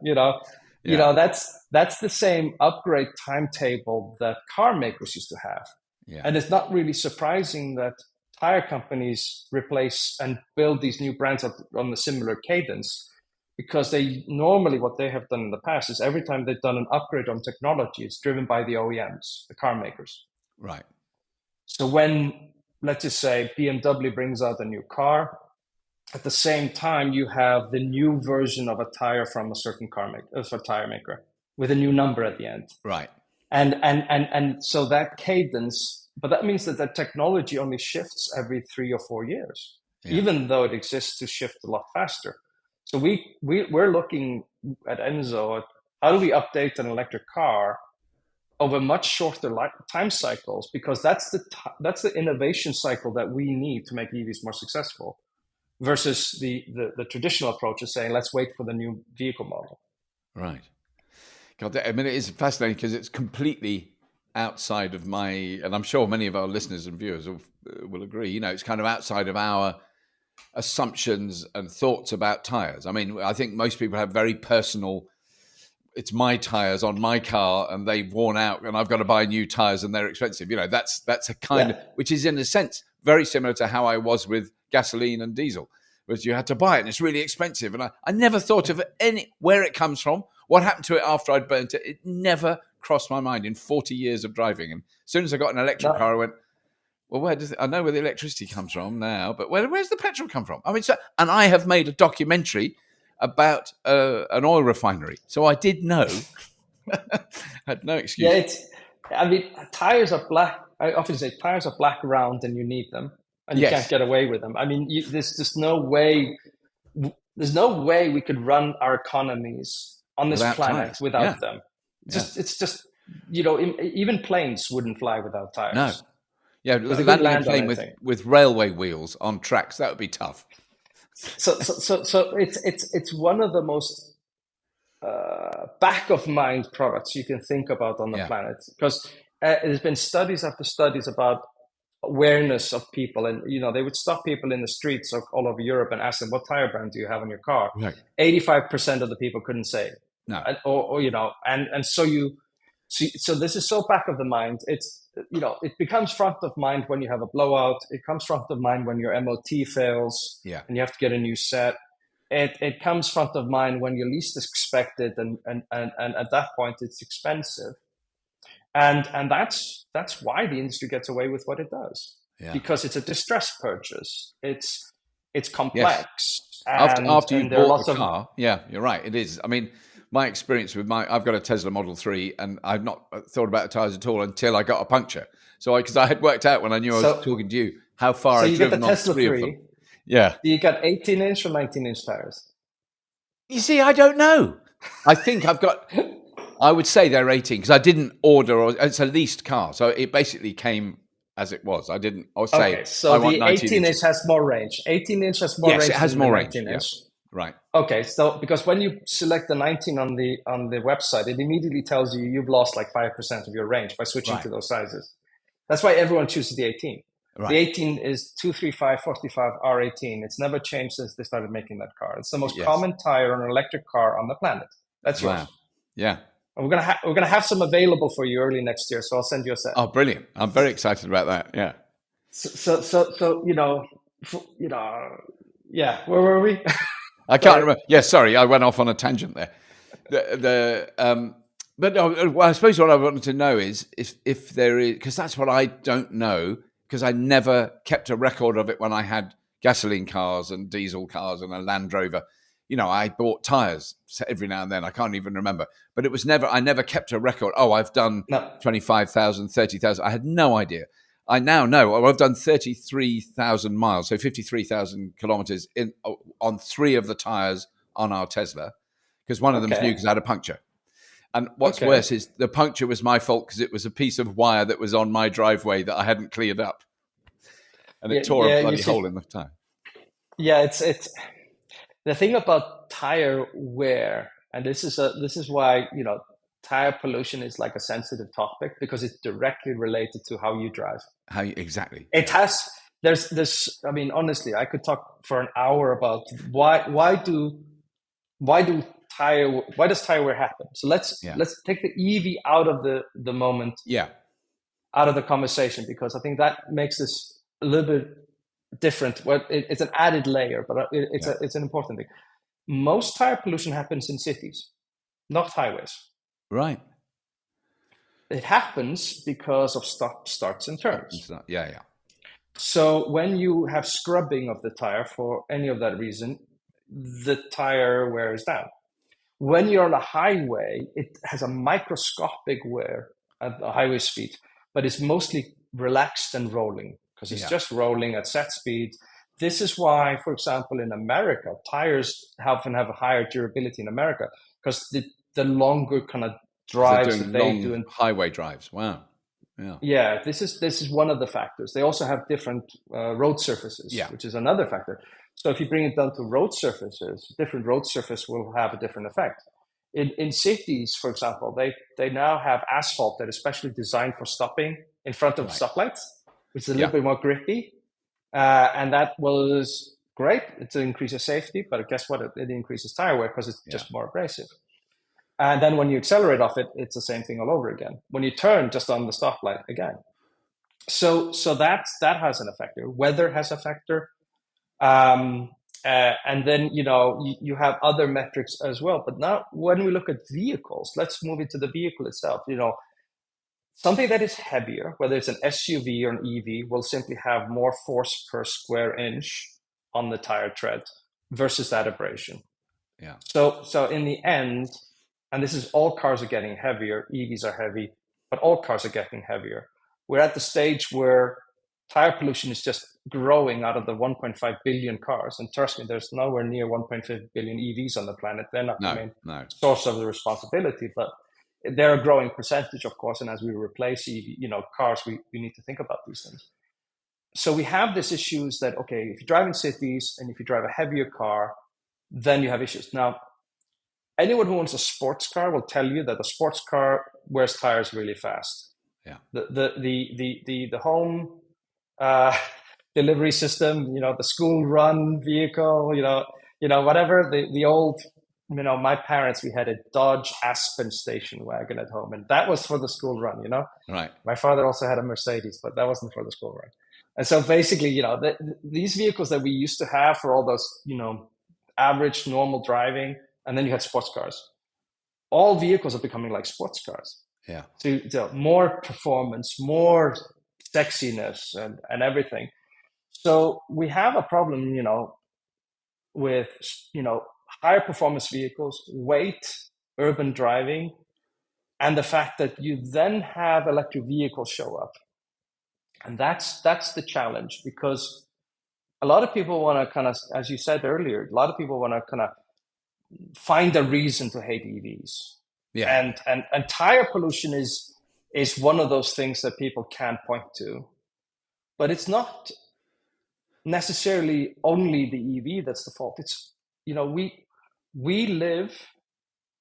That's the same upgrade timetable that car makers used to have. And it's not really surprising that tire companies replace and build these new brands on a similar cadence, because what they have done in the past is every time they've done an upgrade on technology, it's driven by the OEMs, the car makers. Right. So when, let's just say, BMW brings out a new car, at the same time you have the new version of a tire from a certain tire maker with a new number at the end. Right. And so that cadence, but that means that the technology only shifts every 3 or 4 years, even though it exists to shift a lot faster. So we're looking at ENSO at how do we update an electric car over much shorter time cycles, because that's the innovation cycle that we need to make EVs more successful, versus the traditional approach of saying, let's wait for the new vehicle model. Right. God, I mean, it is fascinating because it's completely outside of my, and I'm sure many of our listeners and viewers will agree, you know, it's kind of outside of our assumptions and thoughts about tires. I mean, I think most people have very personal, it's my tires on my car and they've worn out and I've got to buy new tires and they're expensive. You know, that's a kind of, which is in a sense very similar to how I was with gasoline and diesel, was you had to buy it and it's really expensive. And I never thought of where it comes from, what happened to it after I'd burnt it. It never crossed my mind in 40 years of driving. And as soon as I got an electric car, I went, well, I know where the electricity comes from now, but where's the petrol come from? I mean, and I have made a documentary about an oil refinery, so I did know. Had no excuse. Yeah, I mean, tires are black. I often say tires are black round, and you need them, and you can't get away with them. I mean, there's just no way. There's no way we could run our economies on this planet without them. It's just, you know, even planes wouldn't fly without tires. No. Yeah, landing a plane with railway wheels on tracks, that would be tough. So it's one of the most back of mind products you can think about on the planet, because there's been studies after studies about awareness of people, and you know, they would stop people in the streets of all over Europe and ask them, what tire brand do you have on your car? Right. 85% of the people couldn't say it. No. Or you know, and so this is so back of the mind. It's, you know, it becomes front of mind when you have a blowout. It comes front of mind when your MOT fails and you have to get a new set. It comes front of mind when you least expect it, and at that point it's expensive. And that's why the industry gets away with what it does, because it's a distress purchase. It's complex. Yes. After you bought the car, you're right. It is. I mean, my experience with I've got a Tesla Model 3 and I've not thought about the tires at all until I got a puncture. So because I had worked out when I knew I was talking to you how far I'd driven on three of them. Yeah. You got 18-inch or 19-inch tires? You see, I don't know. I think I would say they're 18 because I didn't order, it's a leased car. So it basically came as it was. I didn't, I'll say. Okay, so the 18-inch has more range. 18-inch has more range. Yes, it has more range. Yeah. Right. Okay, so because when you select the 19 on the website, it immediately tells you you've lost like 5% of your range by switching to those sizes. That's why everyone chooses the 18. Right. The 18 is 235/45 R18. It's never changed since they started making that car. It's the most common tire on an electric car on the planet. That's yours. Yeah. And we're gonna have some available for you early next year, so I'll send you a set. Oh, brilliant! I'm very excited about that. Yeah. So where were we? I can't remember. Yeah, sorry, I went off on a tangent there. But I suppose what I wanted to know is if there is, because that's what I don't know, because I never kept a record of it when I had gasoline cars and diesel cars and a Land Rover. You know, I bought tires every now and then. I can't even remember. But it was I never kept a record. Oh, I've done 25,000, 30,000. I had no idea. I now know I've done 33,000 miles, so 53,000 kilometers on 3 of the tires on our Tesla, because one of them's new because I had a puncture. And what's worse is the puncture was my fault because it was a piece of wire that was on my driveway that I hadn't cleared up. And it tore a bloody hole in the tire. Yeah, it's the thing about tire wear, and this is why, you know, tire pollution is like a sensitive topic, because it's directly related to how you drive. Exactly. There's I mean, honestly, I could talk for an hour about why does tire wear happen? So let's take the EV out of the moment, out of the conversation, because I think that makes this a little bit different. Well, it's an added layer, but it's an important thing. Most tire pollution happens in cities, not highways. Right. It happens because of starts and turns. Yeah. So when you have scrubbing of the tire for any of that reason, the tire wears down. When you're on a highway, it has a microscopic wear at the highway speed, but it's mostly relaxed and rolling, because it's just rolling at set speed. This is why, for example, in America, tires often have a higher durability in America, because the longer kind of drives that they do in highway drives. Wow. Yeah, this is one of the factors. They also have different road surfaces, which is another factor. So if you bring it down to road surfaces, different road surface will have a different effect. in cities, for example, they now have asphalt that is specially designed for stopping in front of stoplights, which is a little bit more grippy. And that was great. It increases safety, but guess what? It increases tire wear because it's just more abrasive. And then when you accelerate off it, it's the same thing all over again. When you turn just on the stoplight again. So that has an effector. Weather has a factor. And then, you have other metrics as well. But now when we look at vehicles, let's move into the vehicle itself. Something that is heavier, whether it's an SUV or an EV, will simply have more force per square inch on the tire tread versus that abrasion. Yeah. So in the end, and this is all cars are getting heavier, EVs are heavy, but all cars are getting heavier. We're at the stage where tire pollution is just growing out of the 1.5 billion cars. And trust me, there's nowhere near 1.5 billion EVs on the planet. They're not the main source of the responsibility, but they're a growing percentage, of course. And as we replace cars, we need to think about these things. So we have these issues that, okay, if you drive in cities and if you drive a heavier car, then you have issues. Now, anyone who owns a sports car will tell you that the sports car wears tires really fast. Yeah. The home delivery system, the school run vehicle, whatever, the old, my parents, we had a Dodge Aspen station wagon at home, and that was for the school run, Right. My father also had a Mercedes, but that wasn't for the school run. And so basically, these vehicles that we used to have for all those, average normal driving, and then you had sports cars. All vehicles are becoming like sports cars. Yeah. So more performance, more sexiness, and everything. So we have a problem, with higher performance vehicles, weight, urban driving, and the fact that you then have electric vehicles show up. And that's the challenge, because a lot of people want to kind of, as you said earlier, a lot of people want to kind of find a reason to hate EVs. Yeah. And tire pollution is one of those things that people can point to, but it's not necessarily only the EV that's the fault. It's, we live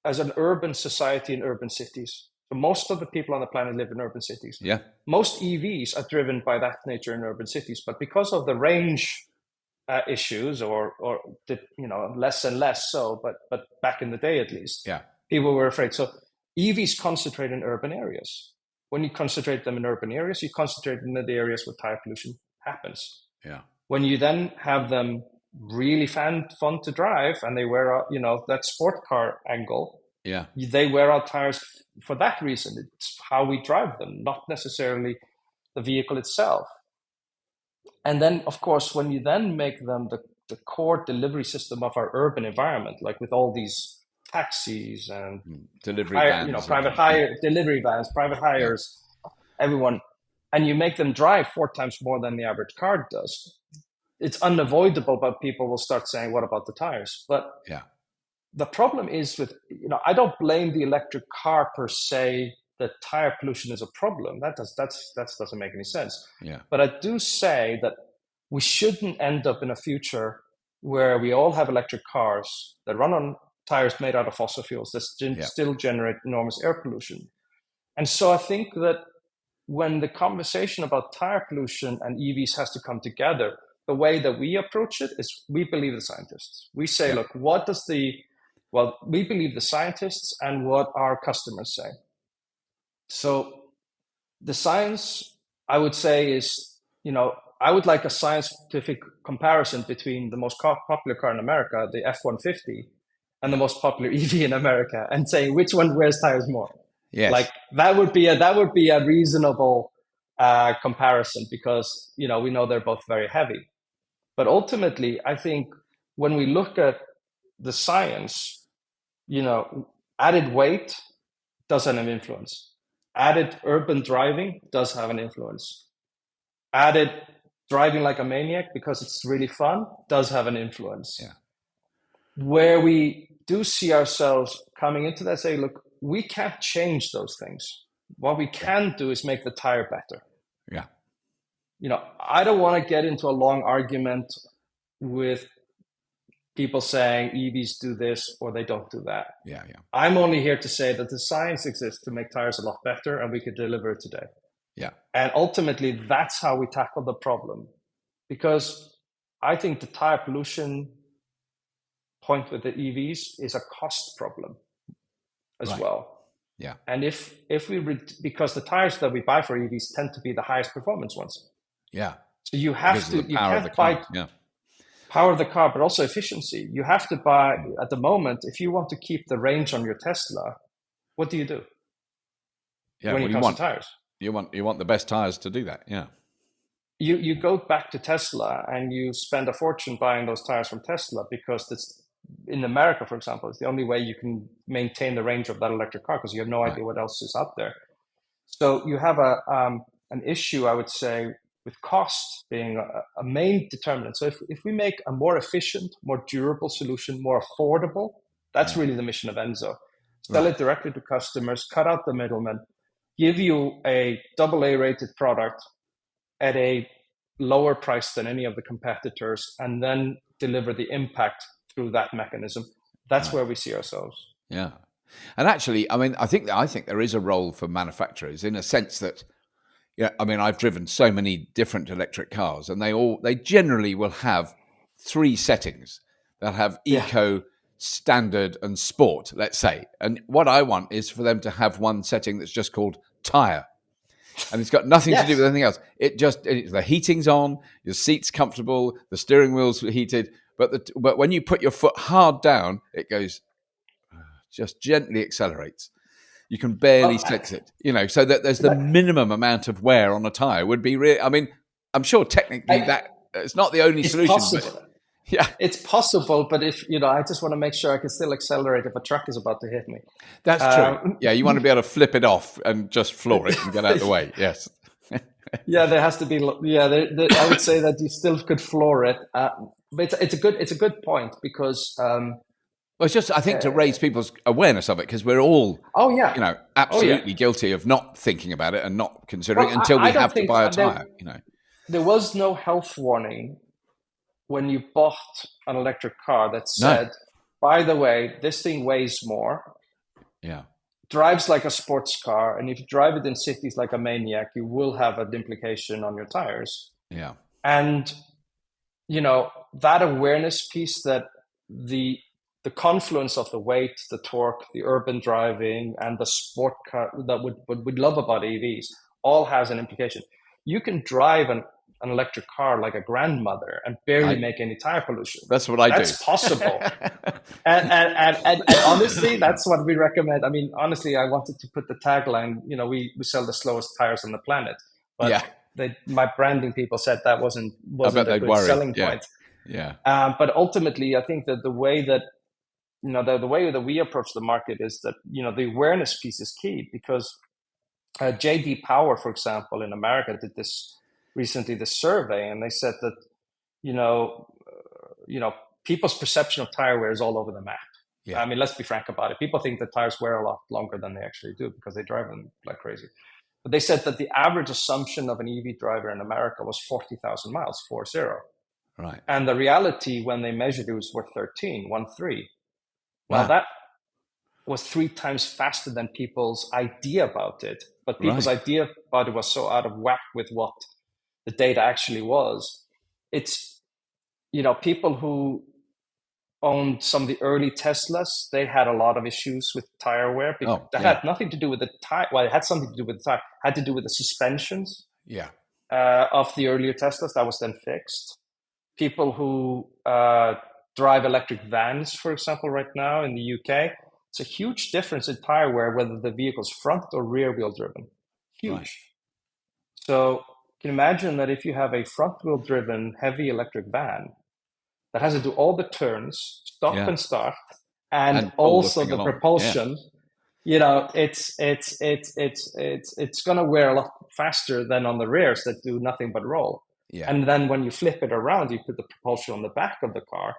as an urban society in urban cities. So most of the people on the planet live in urban cities. Yeah. Most EVs are driven by that nature in urban cities, but because of the range issues, or less and less so, but back in the day at least, people were afraid. So EVs concentrate in urban areas. When you concentrate them in urban areas, you concentrate them in the areas where tire pollution happens. Yeah. When you then have them really fun to drive, and they wear out, that sport car angle, they wear out tires for that reason. It's how we drive them, not necessarily the vehicle itself. And then, of course, when you then make them the core delivery system of our urban environment, like with all these taxis and delivery vans, private hire, delivery vans, private hires, everyone, and you make them drive 4 times more than the average car does, it's unavoidable, but people will start saying, what about the tires? But the problem is with, I don't blame the electric car per se that tire pollution is a problem. That doesn't make any sense. Yeah. But I do say that we shouldn't end up in a future where we all have electric cars that run on tires made out of fossil fuels that still generate enormous air pollution. And so I think that when the conversation about tire pollution and EVs has to come together, the way that we approach it is we believe the scientists. We say, look, we believe the scientists and what our customers say. So the science, I would say, is, I would like a scientific comparison between the most popular car in America, the F-150, and the most popular EV in America, and saying which one wears tires more. Yes. Like that would be a reasonable comparison, because we know they're both very heavy. But ultimately, I think when we look at the science, added weight does have an influence. Added urban driving does have an influence. Added driving like a maniac because it's really fun does have an influence. Yeah. Where we do see ourselves coming into that, say, look, we can't change those things. What we can do is make the tire better. Yeah. I don't want to get into a long argument with people saying EVs do this or they don't do that. Yeah. I'm only here to say that the science exists to make tires a lot better, and we could deliver it today. Yeah. And ultimately, that's how we tackle the problem. Because I think the tire pollution point with the EVs is a cost problem as well. Yeah. And because the tires that we buy for EVs tend to be the highest performance ones. Yeah. So you have to, you can't buy power of the car, but also efficiency. You have to buy, at the moment, if you want to keep the range on your Tesla, what do you do? Yeah, when what it do you comes want? to tires? You want the best tires to do that, yeah. You go back to Tesla and you spend a fortune buying those tires from Tesla because it's, in America, for example, it's the only way you can maintain the range of that electric car because you have no idea what else is out there. So you have an issue, I would say, with cost being a main determinant. So if we make a more efficient, more durable solution, more affordable, that's really the mission of ENSO. Sell it directly to customers, cut out the middlemen, give you a AA rated product at a lower price than any of the competitors, and then deliver the impact through that mechanism. That's where we see ourselves. Yeah. And actually, I mean, I think there is a role for manufacturers in a sense that, I mean, I've driven so many different electric cars, and they generally will have 3 settings. They'll have eco, standard, and sport, let's say. And what I want is for them to have one setting that's just called Tyre. And it's got nothing to do with anything else. The heating's on, your seat's comfortable, the steering wheel's heated, but when you put your foot hard down, it goes, just gently accelerates. You can barely sense it, so that there's the minimum amount of wear on a tire would be really, I mean, I'm sure technically that it's not the only solution. Possible. It's possible, but if, I just want to make sure I can still accelerate if a truck is about to hit me. That's true. Yeah, you want to be able to flip it off and just floor it and get out of the way. Yes. There has to be. I would say that you still could floor it, but it's a good point because. Well, it's just, I think, to raise people's awareness of it, because we're all, absolutely guilty of not thinking about it and not considering it until we have to buy a tire. There was no health warning when you bought an electric car that said, by the way, this thing weighs more, drives like a sports car, and if you drive it in cities like a maniac, you will have an implication on your tires. Yeah. And, that awareness piece, that the confluence of the weight, the torque, the urban driving, and the sport car that we love about EVs all has an implication. You can drive an electric car like a grandmother and barely make any tire pollution. That's what I do. That's possible. and honestly, that's what we recommend. I mean, honestly, I wanted to put the tagline, we sell the slowest tires on the planet. But my branding people said that wasn't a good selling point. Yeah. But ultimately, I think that the way that the way that we approach the market is that, the awareness piece is key, because JD Power, for example, in America did this survey, and they said that, people's perception of tire wear is all over the map. Yeah. I mean, let's be frank about it. People think that tires wear a lot longer than they actually do because they drive them like crazy. But they said that the average assumption of an EV driver in America was 40,000 miles, 40. Right. And the reality when they measured it was 13. Well, that was 3 times faster than people's idea about it. But people's idea about it was so out of whack with what the data actually was. It's, people who owned some of the early Teslas, they had a lot of issues with tire wear. That had nothing to do with the tire. Well, it had something to do with the tire. It had to do with the suspensions of the earlier Teslas. That was then fixed. People who drive electric vans, for example, right now in the UK, it's a huge difference in tire wear whether the vehicle's front or rear wheel driven. Huge. Right. So you can imagine that if you have a front wheel driven heavy electric van that has to do all the turns, stop and start, and also the propulsion, it's going to wear a lot faster than on the rears that do nothing but roll. Yeah. And then when you flip it around, you put the propulsion on the back of the car,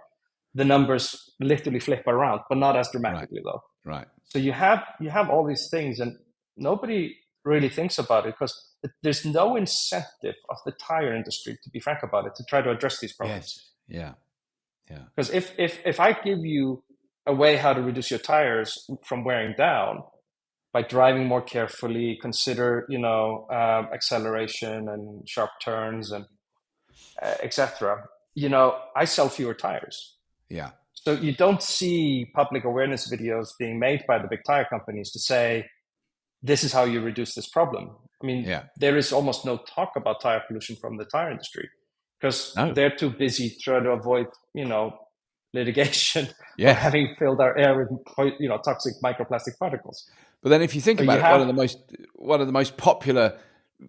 the numbers literally flip around, but not as dramatically though. Right. So you have all these things, and nobody really thinks about it because there's no incentive of the tire industry, to be frank about it, to try to address these problems. Yes. Yeah. Yeah. Because if I give you a way how to reduce your tires from wearing down by driving more carefully, consider acceleration and sharp turns and etc. I sell fewer tires. Yeah. So you don't see public awareness videos being made by the big tire companies to say, this is how you reduce this problem. I mean, Yeah. there is almost no talk about tire pollution from the tire industry because No. they're too busy trying to avoid, litigation or Yes. having filled our air with, toxic microplastic particles. But then if you think So about it, one of the most popular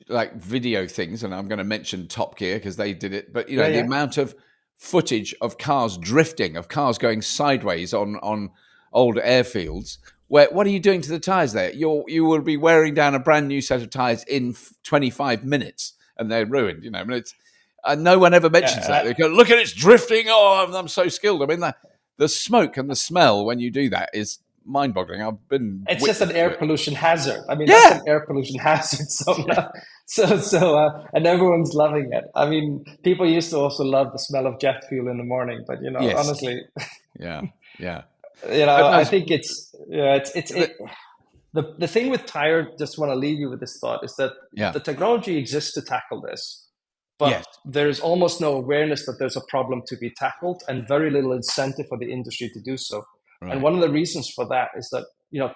like video things, and I'm going to mention Top Gear because they did it, but the amount of footage of cars drifting, of cars going sideways on old airfields. What are you doing to the tires there? You will be wearing down a brand new set of tires in 25 minutes, and they're ruined. I mean, it's no one ever mentions that. They go, look at it's drifting. Oh, I'm so skilled. I mean, the smoke and the smell when you do that is mind-boggling. I've been. It's just an air pollution hazard. I mean, Yeah. that's an air pollution hazard. And everyone's loving it. I mean, people used to also love the smell of jet fuel in the morning, but Yes. honestly, yeah. I think the thing with Tyre. Just want to leave you with this thought is that the technology exists to tackle this, but there's almost no awareness that there's a problem to be tackled, and very little incentive for the industry to do so. Right. And one of the reasons for that is that,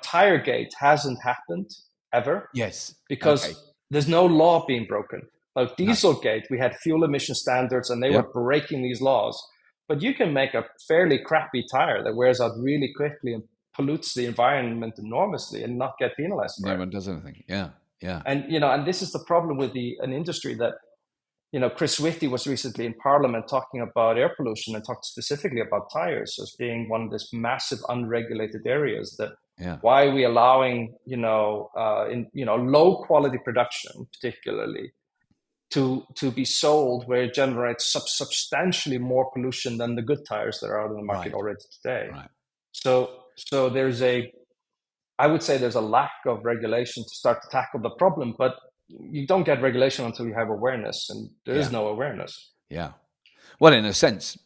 Tiregate hasn't happened ever. Yes. Because there's no law being broken. Like Dieselgate, we had fuel emission standards and they were breaking these laws. But you can make a fairly crappy tire that wears out really quickly and pollutes the environment enormously and not get penalized for it. No one does anything. Yeah. And, and this is the problem with an industry that, Chris Whitty was recently in Parliament talking about air pollution and talked specifically about tires as being one of these massive unregulated areas that why are we allowing, low quality production, particularly to be sold where it generates substantially more pollution than the good tires that are out in the market already today. Right. So I would say there's a lack of regulation to start to tackle the problem, but you don't get regulation until you have awareness, and there is no awareness. Yeah. Well, in a sense,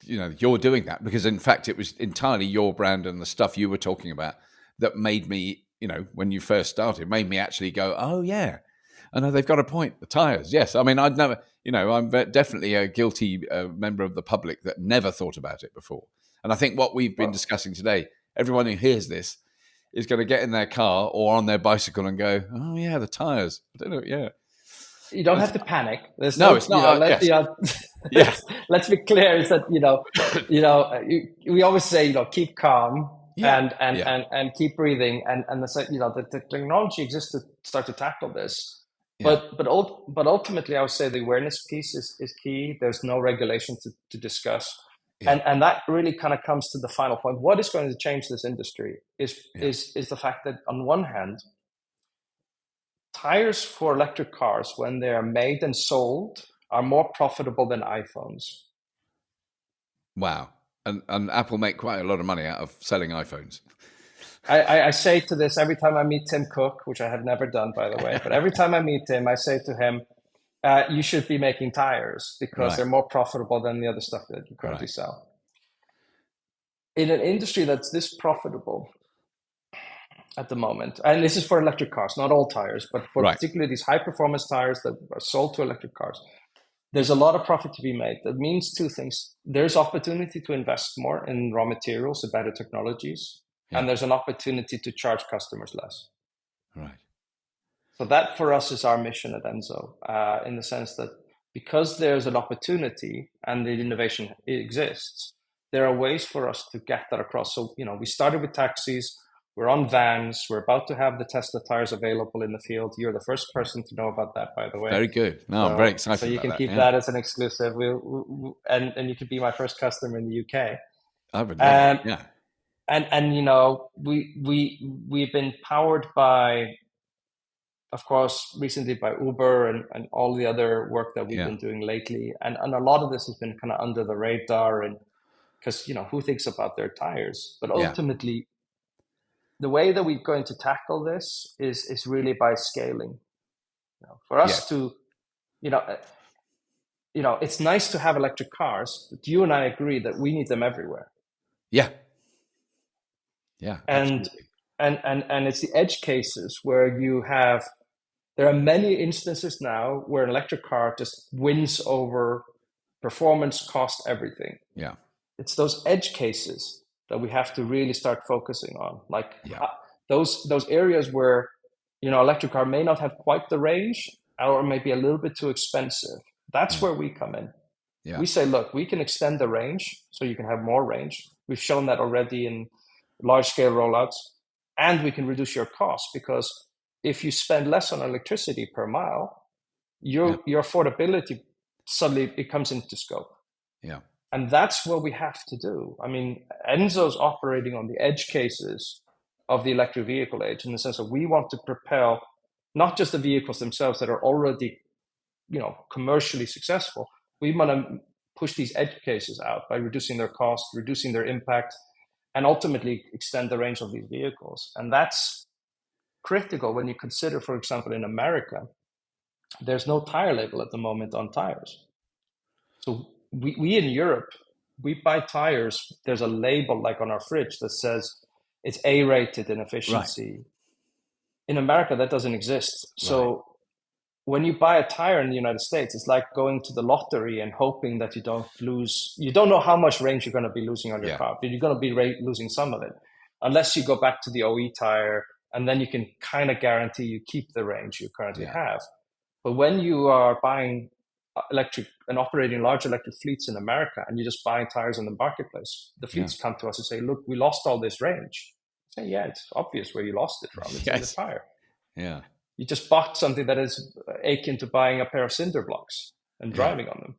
you're doing that because, in fact, it was entirely your brand and the stuff you were talking about that made me, when you first started, made me actually go, oh, yeah, I know they've got a point. The tires, yes. I mean, I'd never, I'm definitely a guilty member of the public that never thought about it before. And I think what we've been discussing today, everyone who hears this is going to get in their car or on their bicycle and go, oh, yeah, the tires. I don't know, yeah. You don't have to panic. It's not. Let's be clear. Is that we always say keep calm and keep breathing and the technology exists to start to tackle this. Yeah. But ultimately, I would say the awareness piece is key. There's no regulation to discuss. Yeah. And that really kind of comes to the final point. What is going to change this industry is the fact that on one hand, tires for electric cars, when they are made and sold, are more profitable than iPhones. Wow. And Apple make quite a lot of money out of selling iPhones. I say to this every time I meet Tim Cook, which I have never done, by the way, but every time I meet him, I say to him, you should be making tires because they're more profitable than the other stuff that you currently sell. In an industry that's this profitable at the moment, and this is for electric cars, not all tires, but for particularly these high-performance tires that are sold to electric cars, there's a lot of profit to be made. That means two things. There's opportunity to invest more in raw materials and better technologies, and there's an opportunity to charge customers less. Right. So that for us is our mission at ENSO, in the sense that because there's an opportunity and the innovation exists, there are ways for us to get that across. So, we started with taxis, we're on vans, we're about to have the Tesla tires available in the field. You're the first person to know about that, by the way. Very good. No, I'm very excited. So you can keep that as an exclusive. And you can be my first customer in the UK. I would love it. Yeah. And we've been powered by, of course, recently by Uber and all the other work that we've been doing lately. And a lot of this has been kind of under the radar, and because, who thinks about their tires? But ultimately, the way that we're going to tackle this is really by scaling. For us to, it's nice to have electric cars, but you and I agree that we need them everywhere. Yeah. And Absolutely. and it's the edge cases where there are many instances now where an electric car just wins over performance, cost, everything. Yeah. It's those edge cases that we have to really start focusing on, like Yeah. those areas where electric car may not have quite the range or maybe a little bit too expensive. That's where we come in. Yeah. We say, look, we can extend the range so you can have more range. We've shown that already in large scale rollouts, and we can reduce your cost, because if you spend less on electricity per mile, your affordability suddenly it comes into scope. Yeah. And that's what we have to do. I mean, Enso's operating on the edge cases of the electric vehicle age, in the sense that we want to propel not just the vehicles themselves that are already, commercially successful. We want to push these edge cases out by reducing their cost, reducing their impact, and ultimately extend the range of these vehicles. And that's critical when you consider, for example, in America, there's no tire label at the moment on tires. So we in Europe, we buy tires, there's a label like on our fridge that says it's A-rated in efficiency. Right. In America, that doesn't exist. So when you buy a tire in the United States, it's like going to the lottery and hoping that you don't know how much range you're going to be losing on your car, but you're going to be losing some of it, unless you go back to the OE tire, and then you can kind of guarantee you keep the range you currently have. But when you are buying electric and operating large electric fleets in America, and you're just buying tires in the marketplace, the fleets come to us and say, look, we lost all this range. I say, it's obvious where you lost it from. It's in the tire. Yeah. You just bought something that is akin to buying a pair of cinder blocks and driving on them.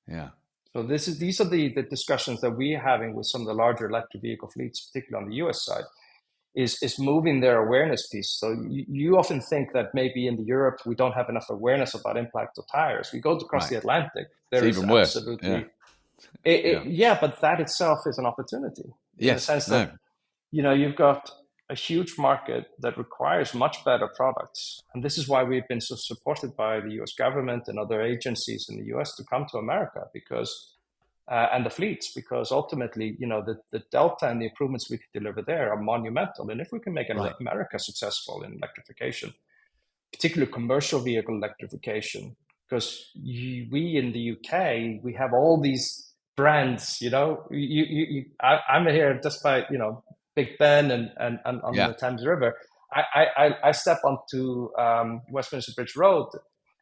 Yeah. So these are the discussions that we're having with some of the larger electric vehicle fleets, particularly on the US side, is moving their awareness piece. So you often think that maybe in Europe we don't have enough awareness about impact of tires. We go across the Atlantic, there is even worse. Absolutely, but that itself is an opportunity. In the sense that you've got a huge market that requires much better products. And this is why we've been so supported by the US government and other agencies in the US to come to America, because, and the fleets, because ultimately, the delta and the improvements we can deliver there are monumental. And if we can make America successful in electrification, particularly commercial vehicle electrification, because we in the UK, we have all these brands, I'm here just by, Big Ben and on the Thames River. I step onto Westminster Bridge Road.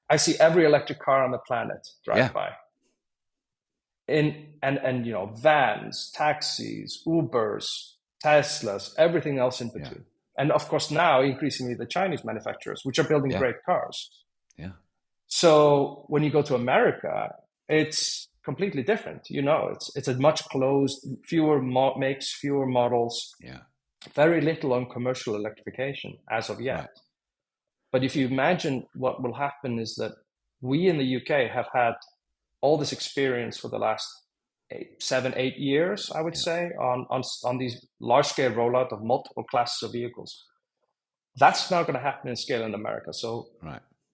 I see every electric car on the planet drive by. And vans, taxis, Ubers, Teslas, everything else in between. And of course now increasingly the Chinese manufacturers, which are building great cars. Yeah. So when you go to America, it's completely different. It's a much closed, fewer makes, fewer models. Very little on commercial electrification as of yet. But if you imagine what will happen is that we in the UK have had all this experience for the last 7-8 years, I would say, on these large scale rollout of multiple classes of vehicles. That's now going to happen in scale in America. So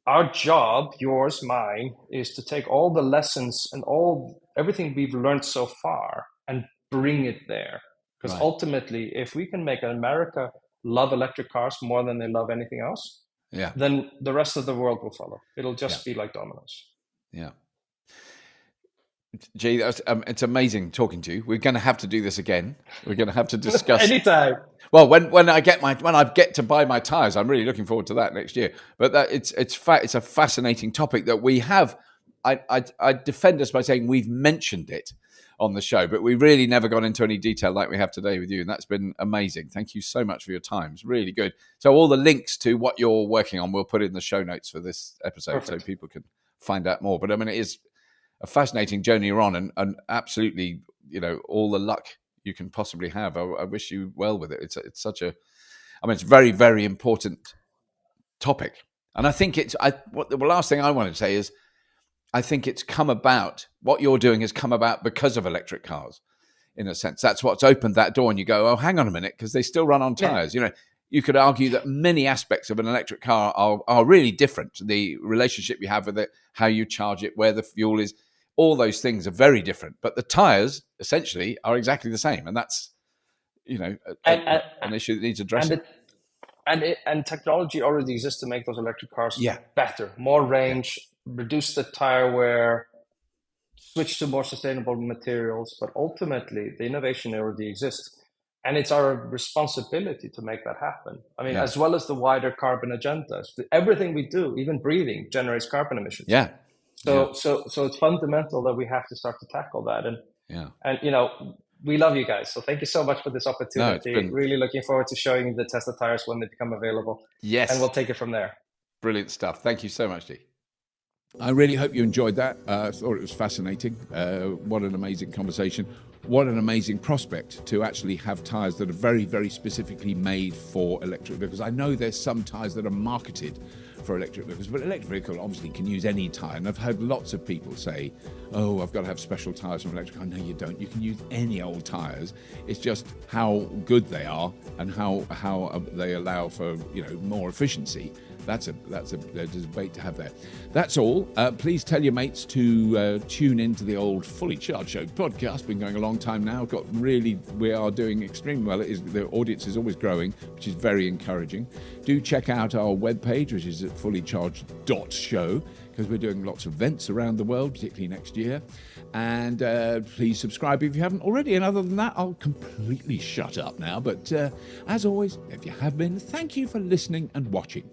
our job, yours, mine, is to take all the lessons and everything we've learned so far and bring it there. Because ultimately, if we can make America love electric cars more than they love anything else, then the rest of the world will follow. It'll just be like dominoes. Yeah. Jay, it's amazing talking to you. We're going to have to do this again. We're going to have to discuss anytime. Well, when I get to buy my tires, I'm really looking forward to that next year. But it's a fascinating topic that we have. I defend us by saying we've mentioned it on the show, but we really never got into any detail like we have today with you, and that's been amazing. Thank you so much for your time. It's really good. So all the links to what you're working on, we'll put in the show notes for this episode. Perfect. So people can find out more. But I mean, it is a fascinating journey you're on, and absolutely, all the luck you can possibly have. I wish you well with it. It's such a, it's a very, very important topic. And I think the last thing I want to say is, I think it's come about, what you're doing has come about because of electric cars, in a sense. That's what's opened that door, and you go, oh, hang on a minute, because they still run on tires. you could argue that many aspects of an electric car are really different. The relationship you have with it, how you charge it, where the fuel is, all those things are very different. But the tyres essentially are exactly the same, and that's an issue that needs addressing. And technology already exists to make those electric cars Yeah. better, more range, reduce the tire wear, switch to more sustainable materials. But ultimately, the innovation already exists. And it's our responsibility to make that happen. I mean, as well as the wider carbon agenda. Everything we do, even breathing, generates carbon emissions. Yeah. So it's fundamental that we have to start to tackle that. And we love you guys. So thank you so much for this opportunity. Really looking forward to showing you the Tesla tires when they become available. Yes. And we'll take it from there. Brilliant stuff. Thank you so much, Dee. I really hope you enjoyed that. I thought it was fascinating. What an amazing conversation. What an amazing prospect to actually have tyres that are very, very specifically made for electric vehicles. I know there's some tyres that are marketed for electric vehicles, but electric vehicle obviously can use any tyre. And I've heard lots of people say, oh, I've got to have special tyres from electric. No, you don't. You can use any old tyres. It's just how good they are and how they allow for more efficiency. That's a debate to have there. That's all. Please tell your mates to tune into the old Fully Charged Show podcast. Been going a long time now. We are doing extremely well. The audience is always growing, which is very encouraging. Do check out our webpage, which is at fullycharged.show, because we're doing lots of events around the world, particularly next year. And please subscribe if you haven't already. And other than that, I'll completely shut up now. But as always, if you have been, thank you for listening and watching.